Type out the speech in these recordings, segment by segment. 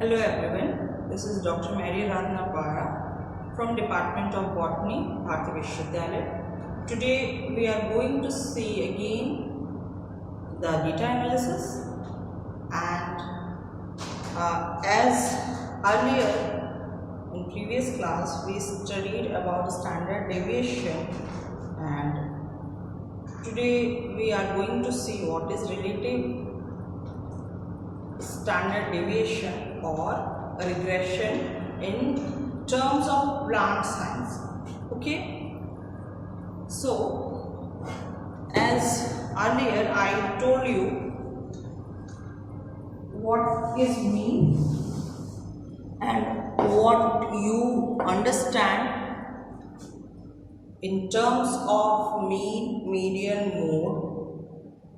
Hello everyone, this is Dr. Mary Radna Para from Department of Botany, Bharati Vishwavidyalaya. Today we are going to see again the data analysis, and as earlier in previous class we studied about standard deviation, and today we are going to see what is relative standard deviation or regression in terms of plant science. Okay, so as earlier I told you what is mean and what you understand in terms of mean, median, mode.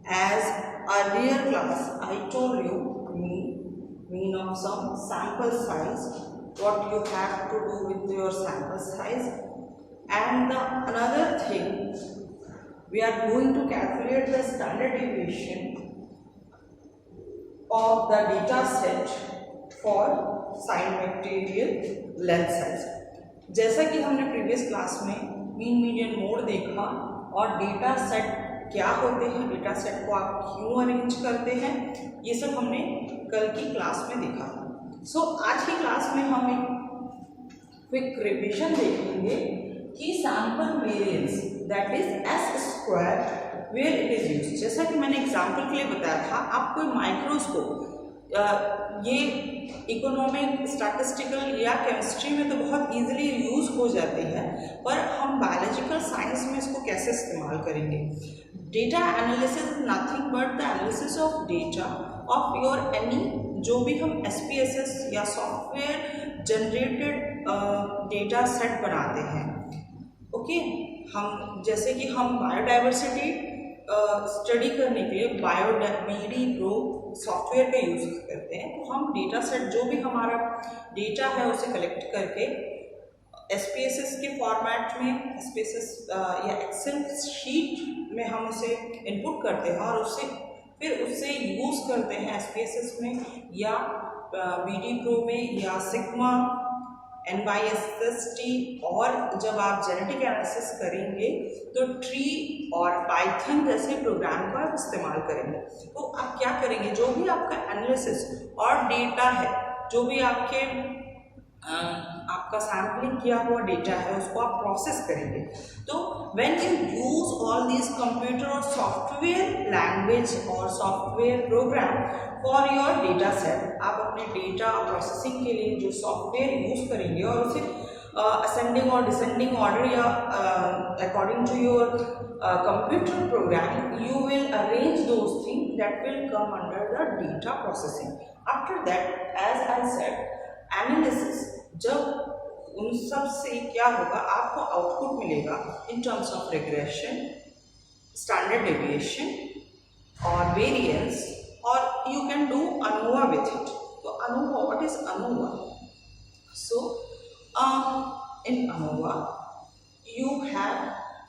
As earlier class I told you mean of some sample size, what you have to do with your sample size, and another thing, we are going to calculate the standard deviation of the data set for sign bacterial length size. जैसा कि हमने previous class में mean median mode देखा और data set क्या होते हैं, data set को आप क्यों अरेंज करते हैं, ये सब हमने कल की क्लास में देखा। आज की क्लास में हम एक क्विक रिविजन देखेंगे कि sample variance that is S square where it is used. जैसा कि मैंने एग्जांपल के लिए बताया था, आप कोई माइक्रोस्कोप, ये इकोनॉमिक, स्टैटिस्टिकल या केमिस्ट्री में तो बहुत इजीली यूज हो जाती है, पर हम बायोलॉजिकल साइंस में इसको कैसे इस्तेमाल करेंगे। Data analysis is nothing but the analysis of data of your any, जो भी हम SPSS या सॉफ्टवेयर जनरेटेड डेटा सेट बनाते हैं। ओके, हम जैसे कि हम बायोडाइवर्सिटी स्टडी करने के लिए BD Pro सॉफ्टवेयर का यूज़ करते हैं, तो हम डेटा सेट, जो भी हमारा डेटा है उसे कलेक्ट करके SPSS के फॉर्मेट में, SPSS या एक्सेल शीट में हम उसे इनपुट करते हैं और फिर उससे यूज़ करते हैं SPSS में या BD Pro में या सिग्मा, NYST, और जब आप जेनेटिक एनालिसिस करेंगे तो ट्री और पाइथन जैसे प्रोग्राम का आप इस्तेमाल करेंगे। तो आप क्या करेंगे, जो भी आपका एनालिसिस और डेटा है, जो भी आपका सैम्पलिंग किया हुआ डेटा है, उसको आप प्रोसेस करेंगे। तो when you use all this computer और सॉफ्टवेयर लैंग्वेज और software program for your data set, आप अपने डेटा प्रोसेसिंग के लिए जो सॉफ्टवेयर यूज करेंगे और उसे असेंडिंग और डिसेंडिंग ऑर्डर या according to your computer program, you will arrange those thing that will come under the data processing. After that, as I said, analysis, जब उन सब से क्या होगा, आपको आउटपुट मिलेगा in terms of regression, standard deviation और वेरिएंस, और you can do ANOVA with it. तो ANOVA, what is ANOVA? So in ANOVA you have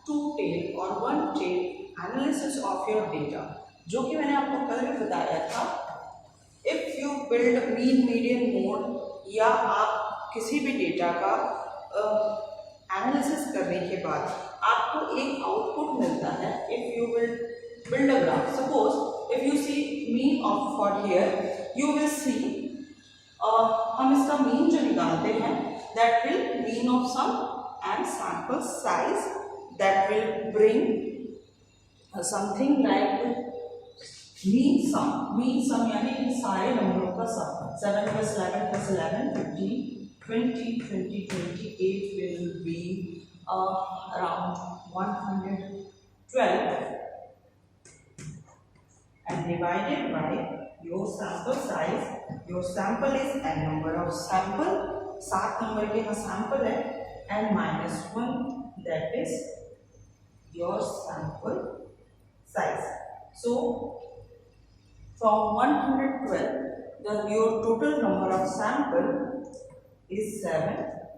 two-tail or one-tail analysis of your data, जो कि मैंने आपको कल भी बताया था। If you build mean median mode या आप किसी भी डेटा का एनालिसिस करने के बाद आपको एक आउटपुट मिलता है। If you will build a graph, suppose if you see mean of for here, you will see, हम इसका मीन जो निकालते हैं that will mean of sum and sample size that will bring something like mean sum यानी इन सारे नंबरों का सम, 7 + 11 + 11 15 20 20 28 will be around 112 and divided by your sample size. Your sample is n number of sample, 7 number के यहाँ sample है, and -1, that is your sample size. So from 112, your total number of sample is 7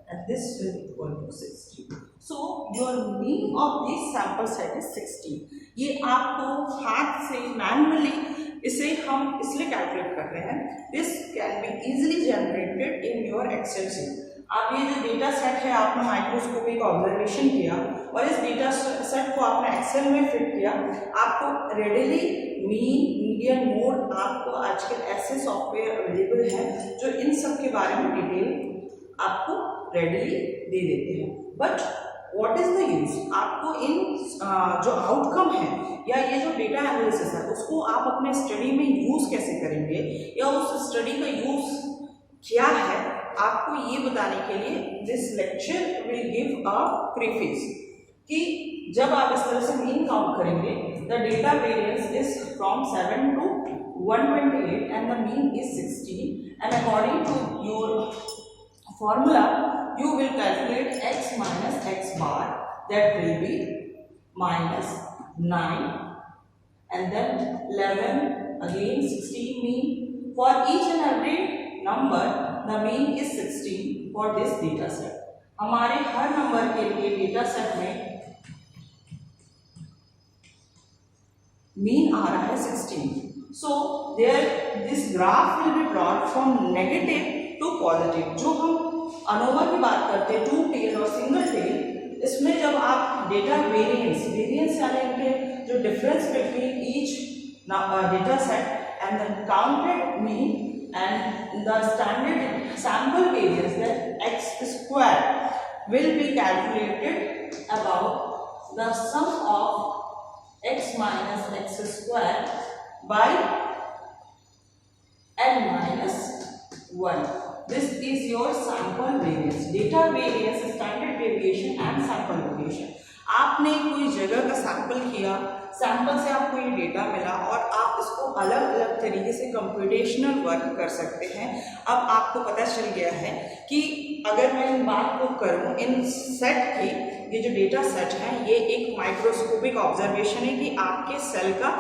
and this will equal to 60. So your mean of this sample size is 60. ये आपको हाथ से manually इसे हम इसलिए कैलकुलेट कर रहे हैं। This can be easily generated in your Excel sheet. आप ये जो डेटा सेट है आपने माइक्रोस्कोपिक ऑब्जर्वेशन किया और इस डेटा सेट को आपने एक्सेल में फिट किया, आपको रेडिली मीन मीडियन मोड आपको आजकल ऐसे सॉफ्टवेयर अवेलेबल हैं जो इन सब के बारे में डिटेल आपको रेडिली दे देते हैं। But what is the use, आपको इन जो आउटकम है या ये जो डेटा एनालिसिस है उसको आप अपने स्टडी में यूज कैसे करेंगे या उस स्टडी का यूज क्या है, आपको ये बताने के लिए this lecture will give a preface कि जब आप इस तरह से मीन काउंट करेंगे the data variance is from 7 to 128 and the mean is 16 and according to your formula you will calculate x minus x bar, that will be minus 9 and then 11 again 16 mean. For each and every number the mean is 16 for this data set. हमारे हर number के लिए data set में mean आ रहा है 16. So there this graph will be plotted from negative to positive. जो हम ANOVA की बात करते हैं टू टेल और सिंगल टेल, इसमें जब आप डेटा वेरिएंस यानी इनके जो difference between each data set and the counted mean and the standard sample variance that x square will be calculated about the sum of x minus x square by n minus 1. This is your sample variance, data variance, standard deviation and sample deviation. आपने कोई जगह का sample किया, sample से आपको ये data मिला और आप इसको अलग अलग तरीके से कंप्यूटेशनल वर्क कर सकते हैं। अब आपको पता चल गया है कि अगर मैं इन बात को करूं इन सेट की, ये जो डेटा सेट है ये एक माइक्रोस्कोपिक ऑब्जर्वेशन है कि आपके सेल का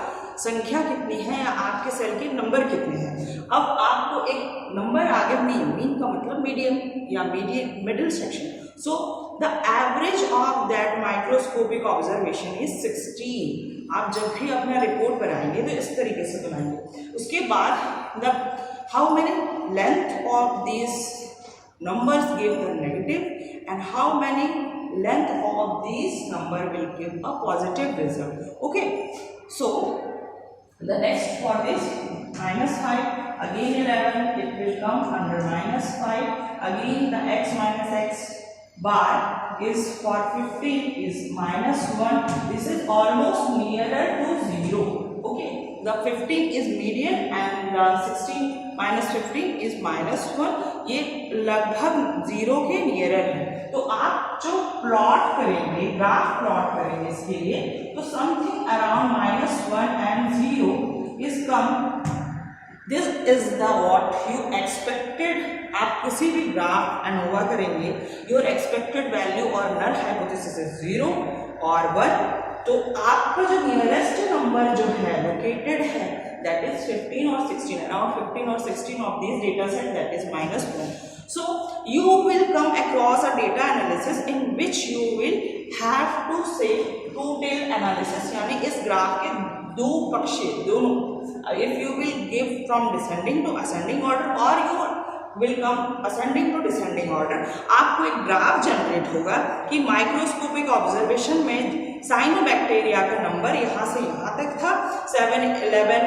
संख्या कितनी है या आपके सेल के नंबर कितने हैं। अब आपको एक नंबर आ गया मीन का मतलब मीडियम या middle section. So the average of that microscopic observation is 16। आप जब भी अपना रिपोर्ट बनाएंगे तो इस तरीके से बनाएंगे। उसके बाद the how many length of this numbers give the negative and how many length of these number will give a positive result. Okay, so the next for this minus 5 again 11 it will come under minus 5 again the x minus x bar is for 15 is minus 1. This is almost nearer to 0. Okay, the 15 is median and the 16 minus 15 is minus 1. ये लगभग 0 के nearer है। तो आप जो plot करेंगे, graph plot करेंगे इसके लिए, तो something around -1 and 0 is come. This is the what you expected. आप किसी भी ग्राफ एनोवा करेंगे, योर एक्सपेक्टेड वैल्यू और नल हाइपोथेसिस इज 0 और 1, तो आपका जो नियरेस्ट नंबर जो है लोकेटेड है that is 15 or 16, around 15 or 16 of these data set that is -1. So you will come across a data analysis in which you will have to say two tail analysis, यानी इस graph के दो पक्ष दोनों, if you will give from descending to ascending order or you will come ascending to descending order, आपको एक graph generate होगा कि माइक्रोस्कोपिक ऑब्जर्वेशन में साइनोबैक्टीरिया का नंबर यहाँ से यहाँ तक था 7, 11,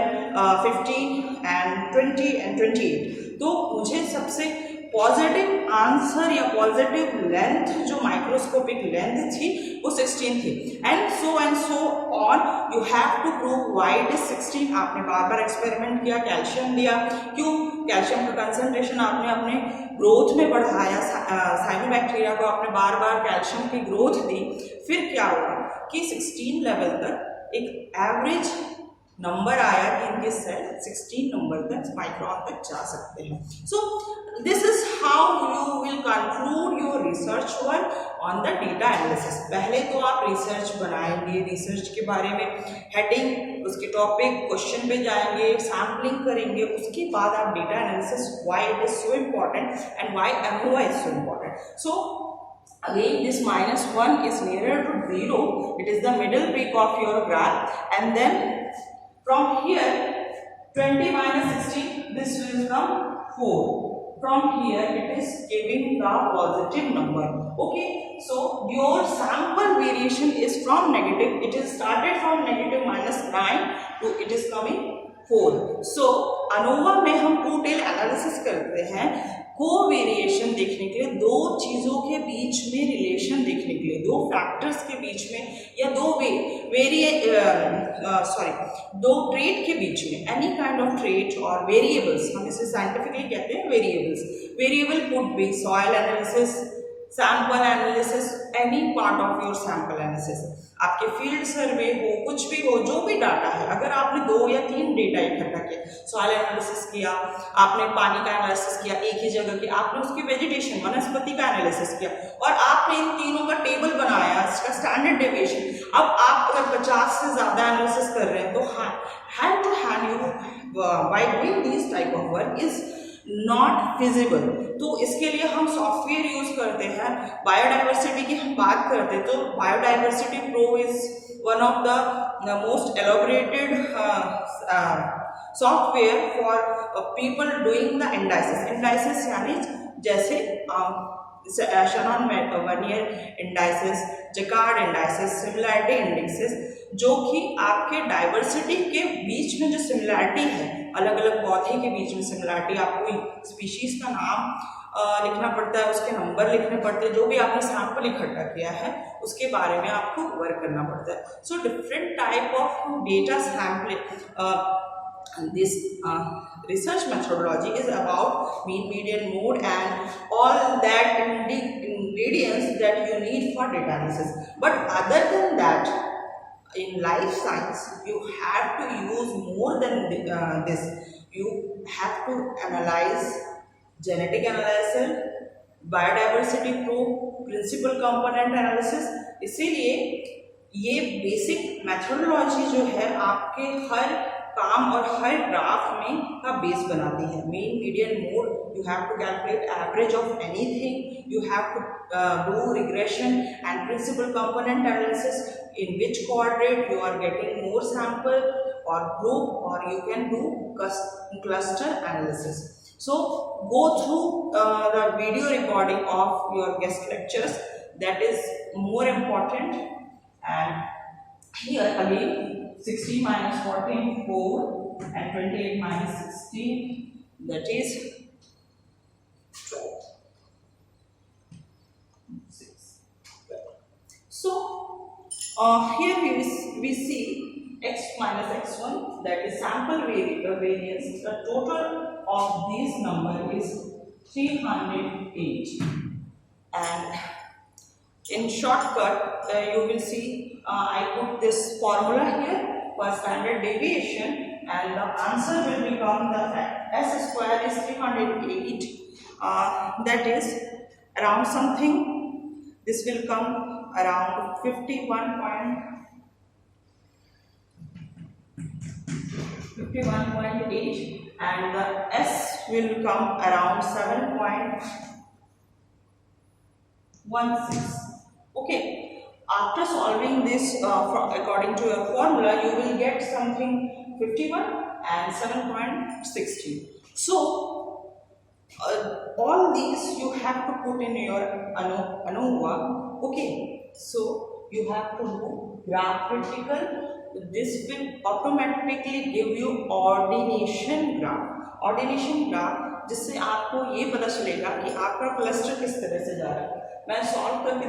15 and 20 and 28। तो मुझे सबसे पॉजिटिव आंसर या पॉजिटिव लेंथ जो माइक्रोस्कोपिक लेंथ थी वो 16 थी and so on. You have to prove why it is 16। आपने बार बार एक्सपेरिमेंट किया, कैल्शियम दिया, क्यों कैल्शियम का कंसंट्रेशन आपने अपने ग्रोथ में बढ़ाया, साइनोबैक्टीरिया को आपने बार बार कैल्शियम की ग्रोथ दी, फिर क्या हुआ कि 16 लेवल तक एक एवरेज नंबर आया कि इनके सेल 16 नंबर तक माइक्रोन तक जा सकते हैं। So this is how you will conclude your research work on the data analysis. पहले तो आप रिसर्च बनाएंगे, रिसर्च के बारे में हेडिंग, उसके टॉपिक, क्वेश्चन पे जाएंगे, सैम्पलिंग करेंगे, उसके बाद आप data analysis why it is so important and why ANOVA is so important. So again this -1 is nearer to 0, it is the middle peak of your graph, and then from here 20 minus 16 this will come 4. From here it is giving the positive number. Okay, so your sample variation is from negative, it is started from negative -9 to it is coming 4. So ANOVA में हम to tell analysis करते हैं कोवेरिएशन देखने के लिए, दो चीजों के बीच में रिलेशन देखने के लिए, दो फैक्टर्स के बीच में या दो दो ट्रेट के बीच में, एनी काइंड ऑफ ट्रेट और वेरिएबल्स, हम इसे साइंटिफिकली कहते हैं variables. Variable could be soil analysis, sample analysis, any part of your sample analysis. आपके फील्ड सर्वे हो, कुछ भी हो, जो भी डाटा है, अगर आपने 2 या 3 डेटा इकट्ठा किया, सॉइल एनालिसिस किया, आपने पानी का एनालिसिस किया एक ही जगह की, आपने उसकी वेजिटेशन वनस्पति का एनालिसिस किया और आपने इन तीनों का टेबल बनाया, इसका स्टैंडर्ड डेविएशन. अब आप अगर 50 से ज़्यादा एनालिसिस कर रहे हैं तो hand to hand you by doing this type of work is not feasible. तो इसके लिए हम सॉफ्टवेयर यूज करते हैं. बायोडाइवर्सिटी की हम बात करते हैं तो biodiversity pro is one of the most elaborated software for people doing the indices. Indices यानी जैसे Shannon vernier indices, jacquard indices, similarity indexes, जो कि आपके डाइवर्सिटी के बीच में जो सिमिलैरिटी है, अलग अलग पौधे के बीच में सिमिलैरिटी, आपको स्पीशीज का नाम लिखना पड़ता है, उसके नंबर लिखने पड़ते हैं, जो भी आपने सैंपल इकट्ठा किया है उसके बारे में आपको वर्क करना पड़ता है. So different type of data sampling. This research methodology is about mean, median, mode and all that ingredients that you need for data analysis. But other than that, in life science you have to use more than this. You have to analyze genetic analysis, biodiversity proof, principal component analysis. इसीलिए ये basic methodology जो है आपके हर काम और हर graph में का base बनाती है. Mean, median, mode, you have to calculate average of anything, you have to do regression and principal component analysis, in which coordinate you are getting more sample और ग्रुप, और you can do cluster analysis. So go through the video recording of your guest lectures, that is more important. And here again 60 minus 14 4 and 28 minus 16, that is 12. 6. So here we see x minus x1, that is sample variance. The total of this number is 308, and in shortcut you will see I put this formula here for standard deviation, and the answer will become the s square is 308, that is around something, this will come around 51.8, and the s will come around 7.16. Okay, after solving this according to your formula, you will get something 51 and 7.16. So all these you have to put in your ANOVA. Okay, so you have to do graph critical. This will automatically give you ordination graph. Ordination graph जिससे आपको ये पता चलेगा कि आपका cluster किस तरह से जा रहा है. मैं सॉल्व करके